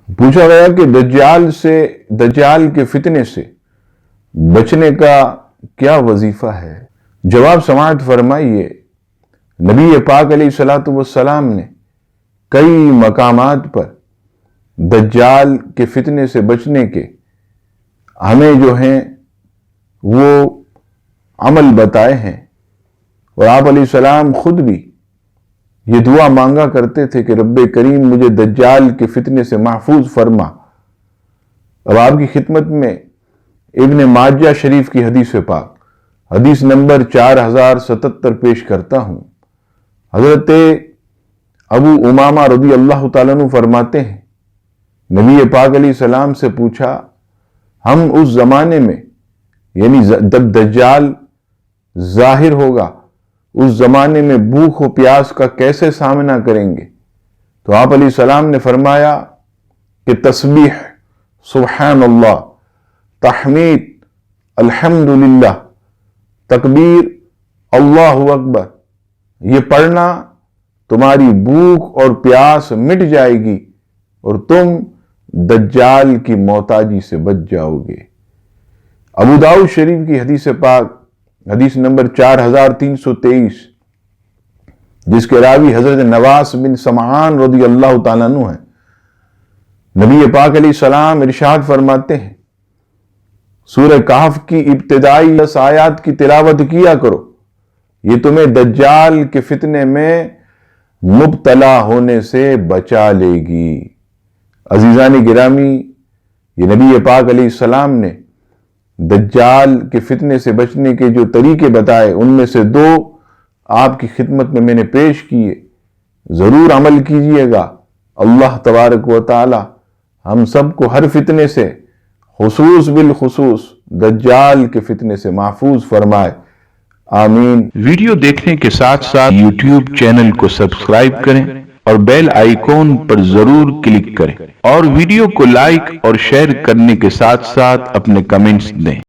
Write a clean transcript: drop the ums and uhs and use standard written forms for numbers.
پوچھا گیا کہ دجال کے فتنے سے بچنے کا کیا وظیفہ ہے؟ جواب سماعت فرمائیے، نبی پاک علیہ الصلوۃ والسلام نے کئی مقامات پر دجال کے فتنے سے بچنے کے ہمیں جو ہیں وہ عمل بتائے ہیں، اور آپ علیہ السلام خود بھی یہ دعا مانگا کرتے تھے کہ رب کریم مجھے دجال کے فتنے سے محفوظ فرما۔ اب آپ کی خدمت میں ابن ماجہ شریف کی حدیث پاک حدیث نمبر 4077 پیش کرتا ہوں۔ حضرت ابو امامہ رضی اللہ تعالیٰ عنہ فرماتے ہیں، نبی پاک علیہ السلام سے پوچھا، ہم اس زمانے میں یعنی جب دجال ظاہر ہوگا اس زمانے میں بھوک و پیاس کا کیسے سامنا کریں گے؟ تو آپ علیہ السلام نے فرمایا کہ تسبیح سبحان اللہ، تحمید الحمدللہ، تکبیر اللہ اکبر، یہ پڑھنا تمہاری بھوک اور پیاس مٹ جائے گی اور تم دجال کی محتاجی سے بچ جاؤ گے۔ ابو داؤد شریف کی حدیث پاک حدیث نمبر 4323، جس کے راوی حضرت نواس بن سمعان رضی اللہ تعالیٰ عنہ ہیں، نبی پاک علیہ السلام ارشاد فرماتے ہیں، سورہ کہف کی ابتدائی 10 آیات کی تلاوت کیا کرو، یہ تمہیں دجال کے فتنے میں مبتلا ہونے سے بچا لے گی۔ عزیزان گرامی، یہ نبی پاک علیہ السلام نے دجال کے فتنے سے بچنے کے جو طریقے بتائے، ان میں سے 2 آپ کی خدمت میں نے پیش کیے، ضرور عمل کیجئے گا۔ اللہ تبارک و تعالی ہم سب کو ہر فتنے سے، خصوص بالخصوص دجال کے فتنے سے محفوظ فرمائے، آمین۔ ویڈیو دیکھنے کے ساتھ ساتھ یوٹیوب چینل کو سبسکرائب کریں اور بیل آئیکن پر ضرور کلک کریں، اور ویڈیو کو لائک اور شیئر کرنے کے ساتھ ساتھ اپنے کمنٹس دیں۔